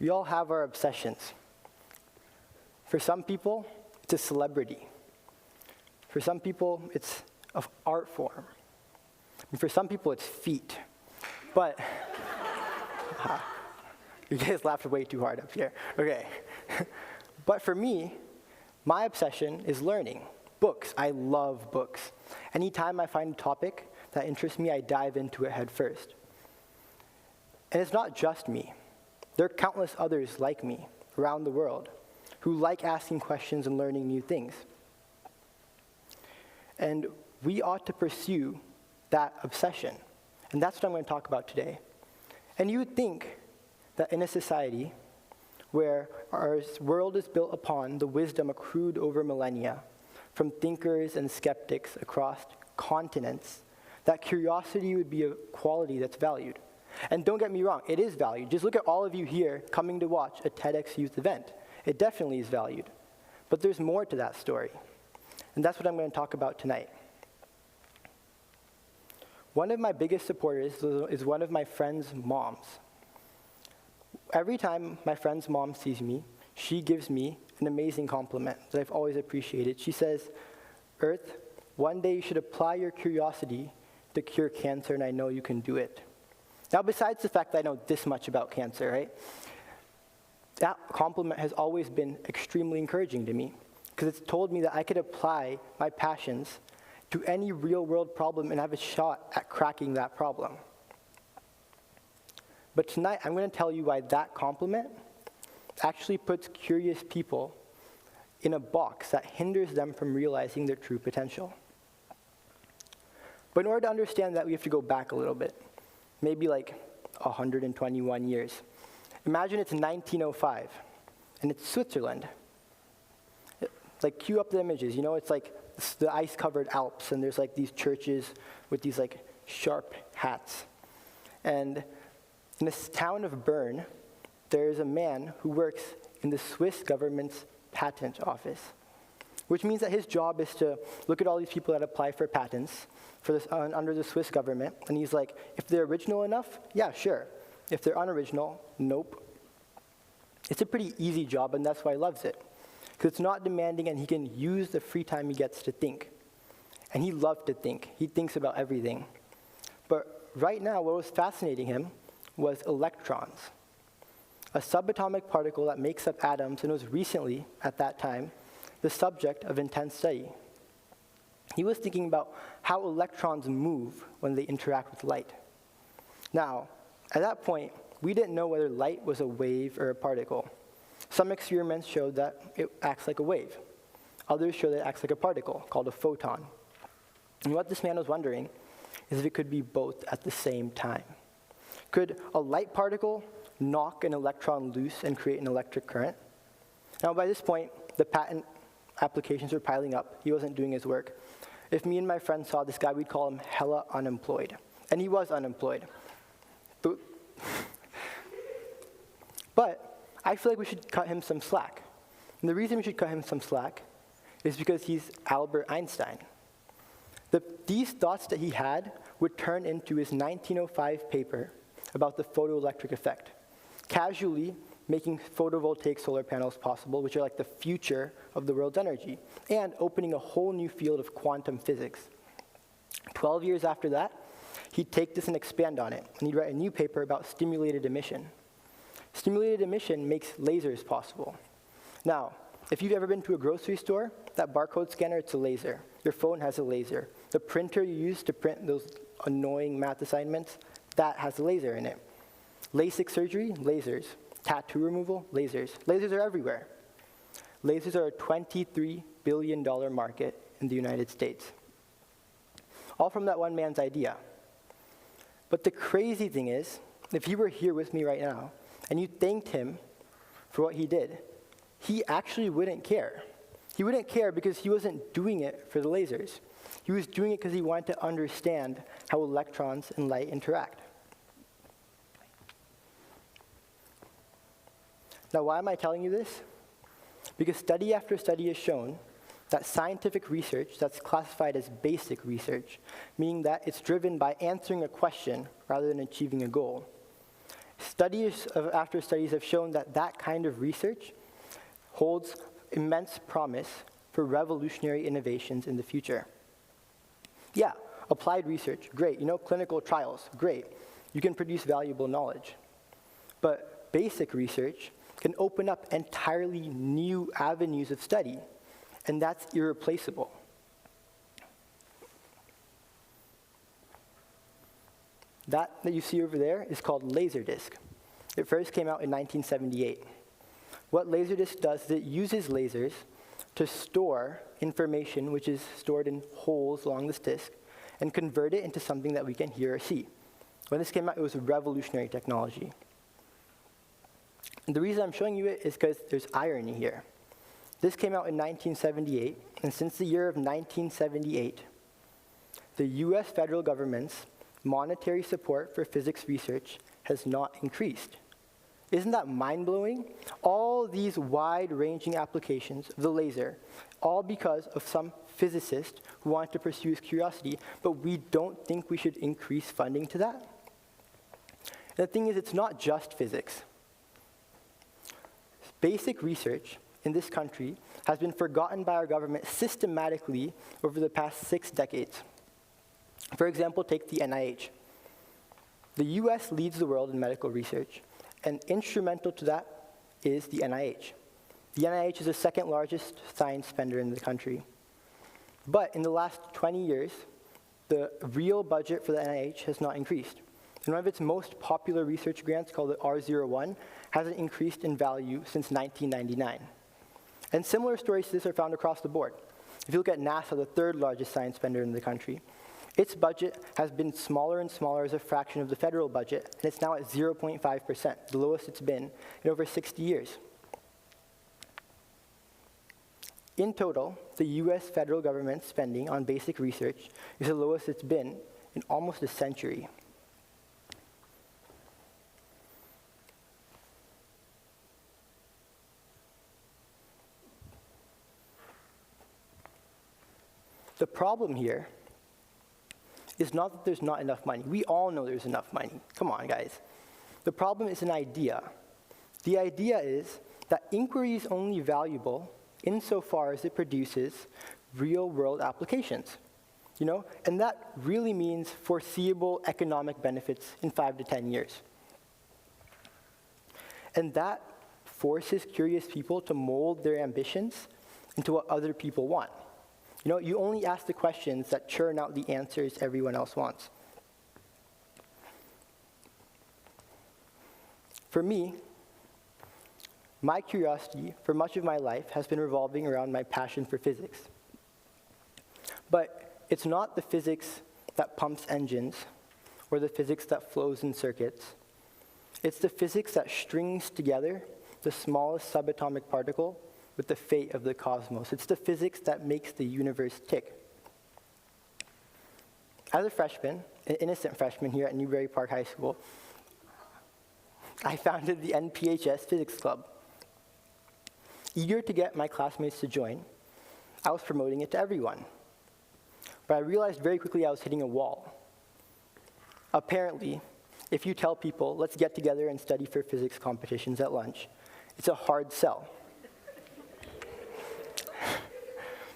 We all have our obsessions. For some people, it's a celebrity. For some people, it's an art form. And for some people, it's feet. But, you guys laughed way too hard up here. Okay. But for me, my obsession is learning. Books. I love books. Anytime I find a topic that interests me, I dive into it head first. And it's not just me. There are countless others like me around the world who like asking questions and learning new things. And we ought to pursue that obsession. And that's what I'm going to talk about today. And you would think that in a society where our world is built upon the wisdom accrued over millennia from thinkers and skeptics across continents, that curiosity would be a quality that's valued. And don't get me wrong, it is valued. Just look at all of you here coming to watch a TEDx youth event. It definitely is valued. But there's more to that story. And that's what I'm going to talk about tonight. One of my biggest supporters is one of my friend's moms. Every time my friend's mom sees me, she gives me an amazing compliment that I've always appreciated. She says, "Earth, one day you should apply your curiosity to cure cancer, and I know you can do it." Now, besides the fact that I know this much about cancer, right? That compliment has always been extremely encouraging to me because it's told me that I could apply my passions to any real-world problem and have a shot at cracking that problem. But tonight, I'm going to tell you why that compliment actually puts curious people in a box that hinders them from realizing their true potential. But in order to understand that, we have to go back a little bit, maybe like 121 years. Imagine it's 1905, and it's Switzerland. Like, cue up the images, you know, it's like the ice-covered Alps, and there's like these churches with these like sharp hats. And in this town of Bern, there is a man who works in the Swiss government's patent office, which means that his job is to look at all these people that apply for patents for this, under the Swiss government, and he's like, if they're original enough, yeah, sure. If they're unoriginal, nope. It's a pretty easy job, and that's why he loves it, because it's not demanding, and he can use the free time he gets to think. And he loved to think. He thinks about everything. But right now, what was fascinating him was electrons, a subatomic particle that makes up atoms and was recently, at that time, the subject of intense study. He was thinking about how electrons move when they interact with light. Now, at that point, we didn't know whether light was a wave or a particle. Some experiments showed that it acts like a wave. Others show that it acts like a particle, called a photon. And what this man was wondering is if it could be both at the same time. Could a light particle knock an electron loose and create an electric current? Now, by this point, the patent applications were piling up. He wasn't doing his work. If me and my friend saw this guy, we'd call him hella unemployed. And he was unemployed. But I feel like we should cut him some slack. And the reason we should cut him some slack is because he's Albert Einstein. These thoughts that he had would turn into his 1905 paper about the photoelectric effect, casually making photovoltaic solar panels possible, which are like the future of the world's energy, and opening a whole new field of quantum physics. 12 years after that, he'd take this and expand on it, and he'd write a new paper about stimulated emission. Stimulated emission makes lasers possible. Now, if you've ever been to a grocery store, that barcode scanner, it's a laser. Your phone has a laser. The printer you use to print those annoying math assignments, that has a laser in it. LASIK surgery, lasers. Tattoo removal, lasers. Lasers are everywhere. Lasers are a $23 billion market in the United States. All from that one man's idea. But the crazy thing is, if he were here with me right now, and you thanked him for what he did, he actually wouldn't care. He wouldn't care because he wasn't doing it for the lasers. He was doing it because he wanted to understand how electrons and light interact. Now, why am I telling you this? Because study after study has shown that scientific research that's classified as basic research, meaning that it's driven by answering a question rather than achieving a goal, After studies have shown that that kind of research holds immense promise for revolutionary innovations in the future. Yeah, applied research, great. Clinical trials, great. You can produce valuable knowledge. But basic research can open up entirely new avenues of study, and that's irreplaceable. That you see over there is called Laserdisc. It first came out in 1978. What Laserdisc does is it uses lasers to store information which is stored in holes along this disc and convert it into something that we can hear or see. When this came out, it was a revolutionary technology. And the reason I'm showing you it is because there's irony here. This came out in 1978, and since the year of 1978, the US federal government's monetary support for physics research has not increased. Isn't that mind-blowing? All these wide-ranging applications of the laser, all because of some physicist who wanted to pursue his curiosity, but we don't think we should increase funding to that? And the thing is, it's not just physics. Basic research in this country has been forgotten by our government systematically over the past 6 decades. For example, take the NIH. The US leads the world in medical research, and instrumental to that is the NIH. The NIH is the second largest science spender in the country. But in the last 20 years, the real budget for the NIH has not increased. And one of its most popular research grants, called the R01, hasn't increased in value since 1999. And similar stories to this are found across the board. If you look at NASA, the third largest science spender in the country, its budget has been smaller and smaller as a fraction of the federal budget, and it's now at 0.5%, the lowest it's been in over 60 years. In total, the US federal government spending on basic research is the lowest it's been in almost a century. The problem here is not that there's not enough money. We all know there's enough money. Come on, guys. The problem is an idea. The idea is that inquiry is only valuable insofar as it produces real-world applications. And that really means foreseeable economic benefits in 5 to 10 years. And that forces curious people to mold their ambitions into what other people want. You only ask the questions that churn out the answers everyone else wants. For me, my curiosity for much of my life has been revolving around my passion for physics. But it's not the physics that pumps engines or the physics that flows in circuits. It's the physics that strings together the smallest subatomic particle with the fate of the cosmos. It's the physics that makes the universe tick. As a freshman, an innocent freshman here at Newbury Park High School, I founded the NPHS Physics Club. Eager to get my classmates to join, I was promoting it to everyone. But I realized very quickly I was hitting a wall. Apparently, if you tell people, let's get together and study for physics competitions at lunch, it's a hard sell.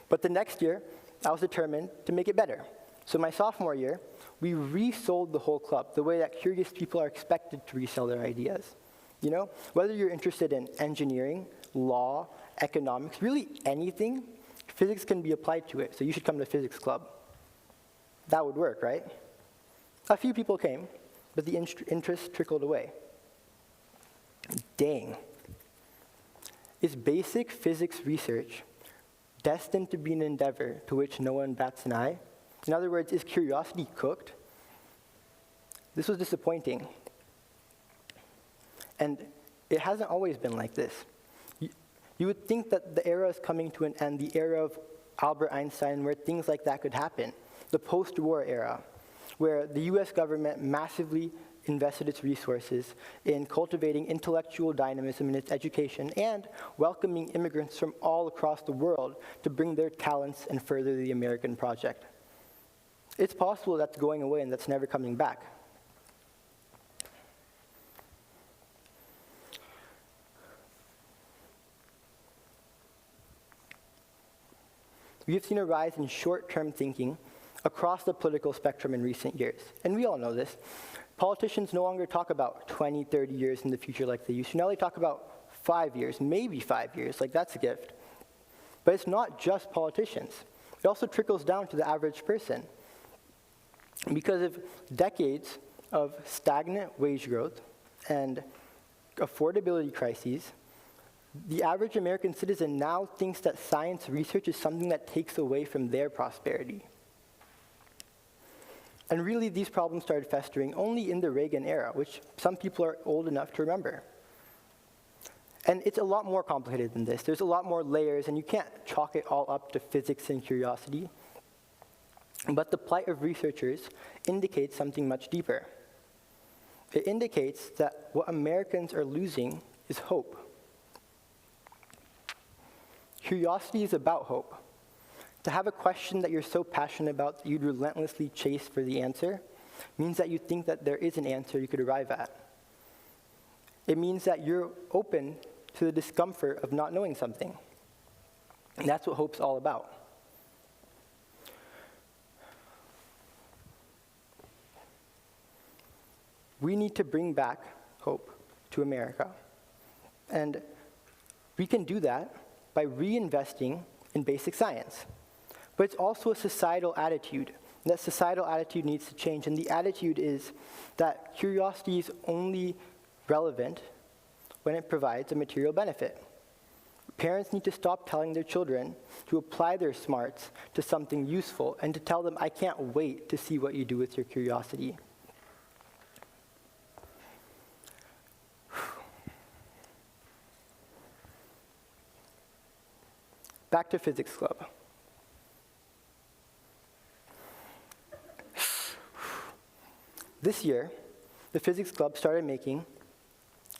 But the next year, I was determined to make it better. So my sophomore year, we resold the whole club the way that curious people are expected to resell their ideas. Whether you're interested in engineering, law, economics, really anything, physics can be applied to it, so you should come to Physics Club. That would work, right? A few people came, but the interest trickled away. Dang. Is basic physics research destined to be an endeavor to which no one bats an eye? In other words, is curiosity cooked? This was disappointing. And it hasn't always been like this. You would think that the era is coming to an end, the era of Albert Einstein, where things like that could happen. The post-war era, where the US government massively invested its resources in cultivating intellectual dynamism in its education and welcoming immigrants from all across the world to bring their talents and further the American project. It's possible that's going away and that's never coming back. we have seen a rise in short-term thinking across the political spectrum in recent years. And we all know this. Politicians no longer talk about 20, 30 years in the future like they used to. Now they talk about 5 years, maybe 5 years, like that's a gift. But it's not just politicians. It also trickles down to the average person. Because of decades of stagnant wage growth and affordability crises, the average American citizen now thinks that science research is something that takes away from their prosperity. And really, these problems started festering only in the Reagan era, which some people are old enough to remember. And it's a lot more complicated than this. There's a lot more layers, and you can't chalk it all up to physics and curiosity. But the plight of researchers indicates something much deeper. It indicates that what Americans are losing is hope. Curiosity is about hope. To have a question that you're so passionate about that you'd relentlessly chase for the answer means that you think that there is an answer you could arrive at. It means that you're open to the discomfort of not knowing something. And that's what hope's all about. We need to bring back hope to America. And we can do that by reinvesting in basic science. But it's also a societal attitude. And that societal attitude needs to change. And the attitude is that curiosity is only relevant when it provides a material benefit. Parents need to stop telling their children to apply their smarts to something useful and to tell them, I can't wait to see what you do with your curiosity. Back to Physics Club. This year, the Physics Club started making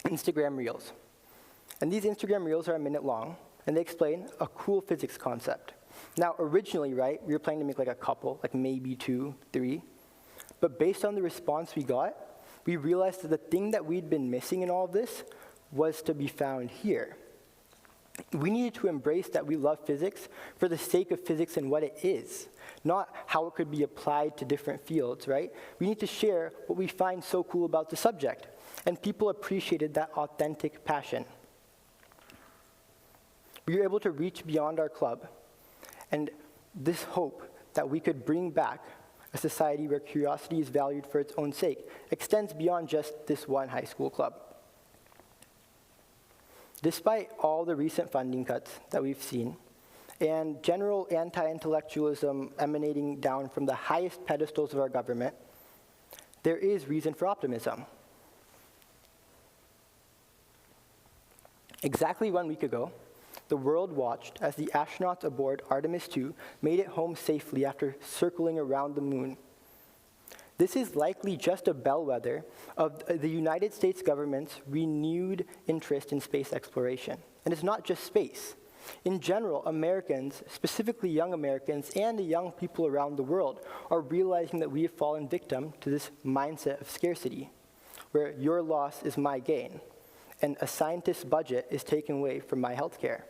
Instagram Reels. And these Instagram Reels are a minute long, and they explain a cool physics concept. Now, originally, right, we were planning to make like a couple, like maybe 2, 3. But based on the response we got, we realized that the thing that we'd been missing in all of this was to be found here. We needed to embrace that we love physics for the sake of physics and what it is, not how it could be applied to different fields, right? We need to share what we find so cool about the subject. And people appreciated that authentic passion. We were able to reach beyond our club. And this hope that we could bring back a society where curiosity is valued for its own sake extends beyond just this one high school club. Despite all the recent funding cuts that we've seen, and general anti-intellectualism emanating down from the highest pedestals of our government, there is reason for optimism. Exactly 1 week ago, the world watched as the astronauts aboard Artemis II made it home safely after circling around the moon. This is likely just a bellwether of the United States government's renewed interest in space exploration. And it's not just space. In general, Americans, specifically young Americans and the young people around the world, are realizing that we have fallen victim to this mindset of scarcity, where your loss is my gain, and a scientist's budget is taken away from my healthcare.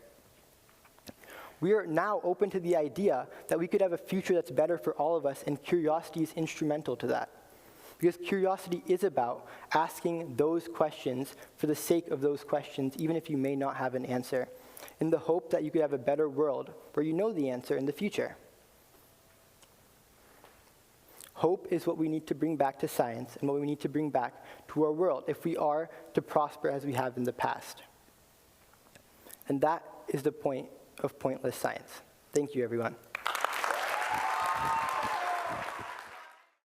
We are now open to the idea that we could have a future that's better for all of us, and curiosity is instrumental to that. Because curiosity is about asking those questions for the sake of those questions, even if you may not have an answer, in the hope that you could have a better world where you know the answer in the future. Hope is what we need to bring back to science and what we need to bring back to our world if we are to prosper as we have in the past. And that is the point of pointless science. Thank you, everyone.